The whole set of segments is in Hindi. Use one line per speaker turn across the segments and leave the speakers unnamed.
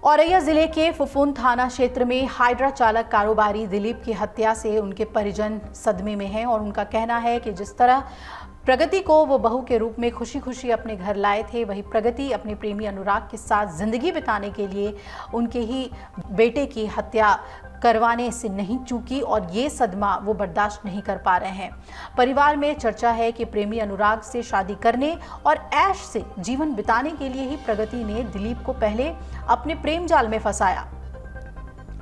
औरैया जिले के फुफुन थाना क्षेत्र में हाइड्रा चालक कारोबारी दिलीप की हत्या से उनके परिजन सदमे में हैं और उनका कहना है कि जिस तरह प्रगति को वो बहू के रूप में खुशी खुशी अपने घर लाए थे, वही प्रगति अपने प्रेमी अनुराग के साथ जिंदगी बिताने के लिए उनके ही बेटे की हत्या करवाने से नहीं चूकी और ये सदमा वो बर्दाश्त नहीं कर पा रहे हैं। परिवार में चर्चा है कि प्रेमी अनुराग से शादी करने और ऐश से जीवन बिताने के लिए ही प्रगति ने दिलीप को पहले अपने प्रेम जाल में फंसाया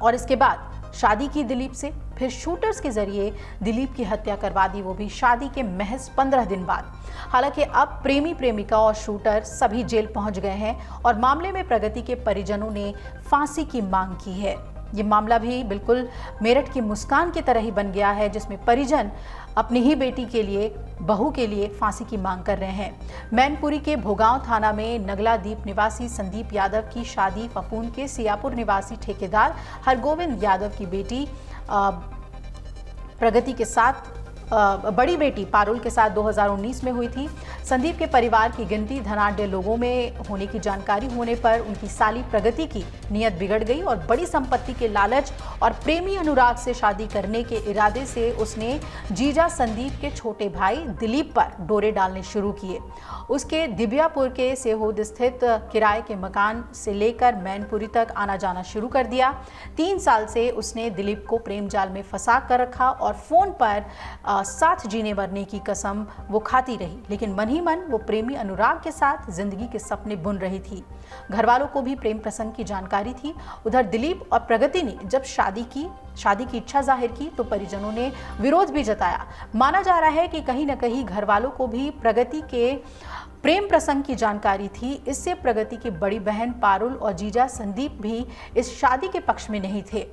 और इसके बाद शादी की दिलीप से, फिर शूटर्स के जरिए दिलीप की हत्या करवा दी, वो भी शादी के महज 15 दिन बाद। हालांकि अब प्रेमी प्रेमिका और शूटर सभी जेल पहुंच गए हैं और मामले में प्रगति के परिजनों ने फांसी की मांग की है। ये मामला भी बिल्कुल मेरठ की मुस्कान की तरह ही बन गया है, जिसमें परिजन अपनी ही बेटी के लिए, बहू के लिए फांसी की मांग कर रहे हैं। मैनपुरी के भोगांव थाना में नगलादीप निवासी संदीप यादव की शादी फफून के सियापुर निवासी ठेकेदार हरगोविंद यादव की बेटी प्रगति के साथ बड़ी बेटी पारुल के साथ 2019 में हुई थी। संदीप के परिवार की गिनती धनाढ्य लोगों में होने की जानकारी होने पर उनकी साली प्रगति की नीयत बिगड़ गई और बड़ी संपत्ति के लालच और प्रेमी अनुराग से शादी करने के इरादे से उसने जीजा संदीप के छोटे भाई दिलीप पर डोरे डालने शुरू किए। उसके दिव्यापुर के सेहोद स्थित किराए के मकान से लेकर मैनपुरी तक आना जाना शुरू कर दिया। 3 साल से उसने दिलीप को प्रेम जाल में फंसा कर रखा और फोन पर साथ जीने मरने की कसम वो खाती रही, लेकिन मन ही मन वो प्रेमी अनुराग के साथ जिंदगी के सपने बुन रही थी। घर वालों को भी प्रेम प्रसंग की जानकारी थी। उधर दिलीप और प्रगति ने जब शादी की इच्छा जाहिर की तो परिजनों ने विरोध भी जताया। माना जा रहा है कि कहीं न कहीं घर वालों को भी प्रगति के प्रेम प्रसंग की जानकारी थी। इससे प्रगति की बड़ी बहन पारुल और जीजा संदीप भी इस शादी के पक्ष में नहीं थे।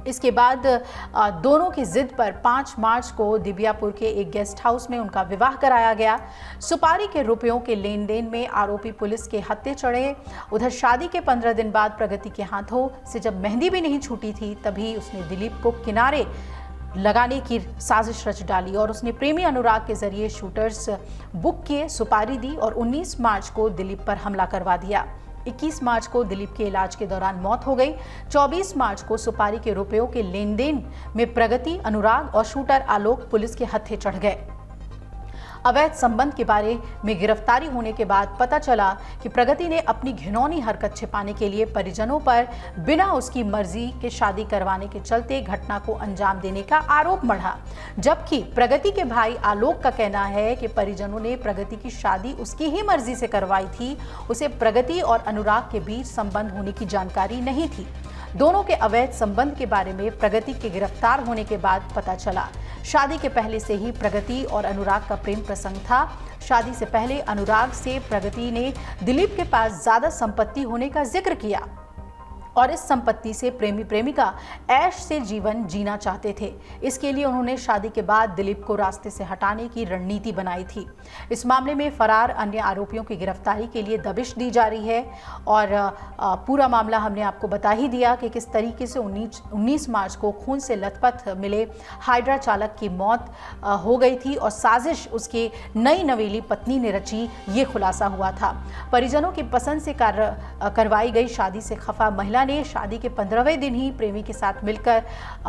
इसके बाद दोनों की जिद पर 5 मार्च को दिव्यापुर के एक गेस्ट हाउस में उनका विवाह कराया गया। सुपारी के रुपयों के लेन देन में आरोपी पुलिस के हत्थे चढ़े। उधर शादी के 15 दिन बाद प्रगति के हाथों से जब मेहंदी भी नहीं छूटी थी, तभी उसने दिलीप को किनारे लगाने की साजिश रच डाली और उसने प्रेमी अनुराग के जरिए शूटर्स बुक किए, सुपारी दी और 19 मार्च को दिलीप पर हमला करवा दिया। 21 मार्च को दिलीप के इलाज के दौरान मौत हो गई। 24 मार्च को सुपारी के रुपयों के लेन देन में प्रगति, अनुराग और शूटर आलोक पुलिस के हत्थे चढ़ गए। अवैध संबंध के बारे में गिरफ्तारी होने के बाद पता चला कि प्रगति ने अपनी घिनौनी हरकत छिपाने के लिए परिजनों पर बिना उसकी मर्जी के शादी करवाने के चलते घटना को अंजाम देने का आरोप मढ़ा, जबकि प्रगति के भाई आलोक का कहना है कि परिजनों ने प्रगति की शादी उसकी ही मर्जी से करवाई थी। उसे प्रगति और अनुराग के बीच संबंध होने की जानकारी नहीं थी। दोनों के अवैध संबंध के बारे में प्रगति के गिरफ्तार होने के बाद पता चला। शादी के पहले से ही प्रगति और अनुराग का प्रेम प्रसंग था। शादी से पहले अनुराग से प्रगति ने दिलीप के पास ज्यादा संपत्ति होने का जिक्र किया और इस संपत्ति से प्रेमी प्रेमिका ऐश से जीवन जीना चाहते थे। इसके लिए उन्होंने शादी के बाद दिलीप को रास्ते से हटाने की रणनीति बनाई थी। इस मामले में फरार अन्य आरोपियों की गिरफ्तारी के लिए दबिश दी जा रही है और पूरा मामला हमने आपको बता ही दिया कि किस तरीके से 19 मार्च को खून से लथपथ मिले हाइड्रा चालक की मौत हो गई थी और साजिश उसकी नई नवेली पत्नी ने रची, ये खुलासा हुआ था। परिजनों की पसंद से करवाई गई शादी से खफा महिला ने शादी के 15वें दिन ही प्रेमी के साथ मिलकर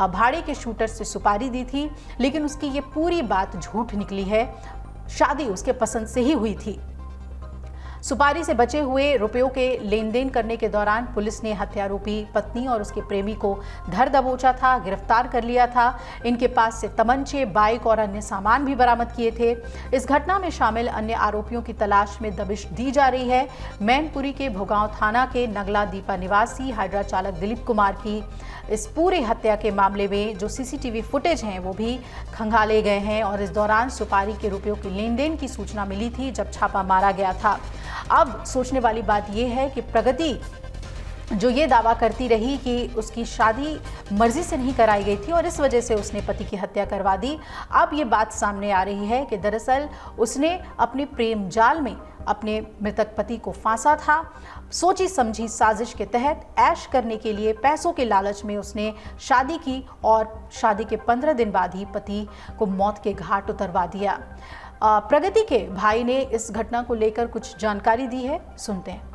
भाड़े के शूटर से सुपारी दी थी, लेकिन उसकी ये पूरी बात झूठ निकली है। शादी उसके पसंद से ही हुई थी। सुपारी से बचे हुए रुपयों के लेन देन करने के दौरान पुलिस ने हत्यारोपी पत्नी और उसके प्रेमी को धर दबोचा था, गिरफ्तार कर लिया था। इनके पास से तमंचे, बाइक और अन्य सामान भी बरामद किए थे। इस घटना में शामिल अन्य आरोपियों की तलाश में दबिश दी जा रही है। मैनपुरी के भोगांव थाना के नगला दीपा निवासी हाइड्रा चालक दिलीप कुमार की इस पूरी हत्या के मामले में जो सीसीटीवी फुटेज हैं वो भी खंगाले गए हैं और इस दौरान सुपारी के रुपयों के लेन देन की सूचना मिली थी जब छापा मारा गया था। अब सोचने वाली बात यह है कि प्रगति जो ये दावा करती रही कि उसकी शादी मर्जी से नहीं कराई गई थी और इस वजह से उसने पति की हत्या करवा दी, अब ये बात सामने आ रही है कि दरअसल उसने अपने प्रेम जाल में अपने मृतक पति को फांसा था। सोची समझी साजिश के तहत ऐश करने के लिए पैसों के लालच में उसने शादी की और शादी के 15 दिन बाद ही पति को मौत के घाट उतरवा दिया। प्रगति के भाई ने इस घटना को लेकर कुछ जानकारी दी है, सुनते हैं।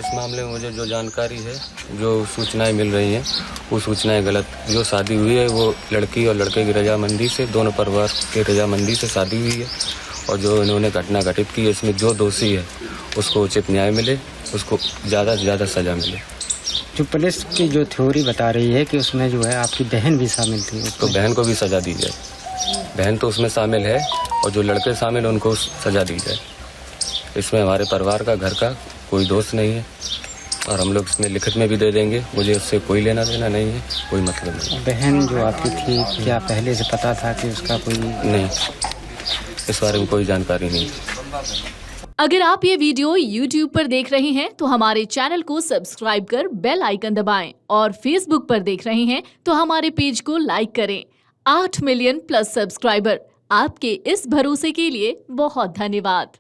इस मामले में मुझे जो जानकारी है, जो सूचनाएं मिल रही हैं, वो सूचनाएं गलत। जो शादी हुई है वो लड़की और लड़के की रजामंदी से, दोनों परिवार के रजामंदी से शादी हुई है। और जो इन्होंने घटना घटित की है, इसमें जो दोषी है उसको उचित न्याय मिले, उसको ज़्यादा से ज़्यादा सज़ा मिले।
जो पुलिस की जो थ्योरी बता रही है कि उसमें जो है आपकी बहन भी शामिल थी,
तो बहन को भी सज़ा दी जाए। बहन तो उसमें शामिल है और जो लड़के शामिल हैं उनको सज़ा दी जाए। इसमें हमारे परिवार का, घर का कोई दोष नहीं है और हम लोग इसमें लिखित में भी दे देंगे। मुझे उससे कोई लेना देना नहीं है, कोई मतलब नहीं।
बहन जो आपकी थी, क्या पहले से पता था कि उसका कोई?
नहीं, इस बारे में कोई जानकारी नहीं।
अगर आप ये वीडियो YouTube पर देख रहे हैं तो हमारे चैनल को सब्सक्राइब कर बेल आइकन दबाएं और Facebook पर देख रहे हैं तो हमारे पेज को लाइक करें। 8 मिलियन प्लस सब्सक्राइबर, आपके इस भरोसे के लिए बहुत धन्यवाद।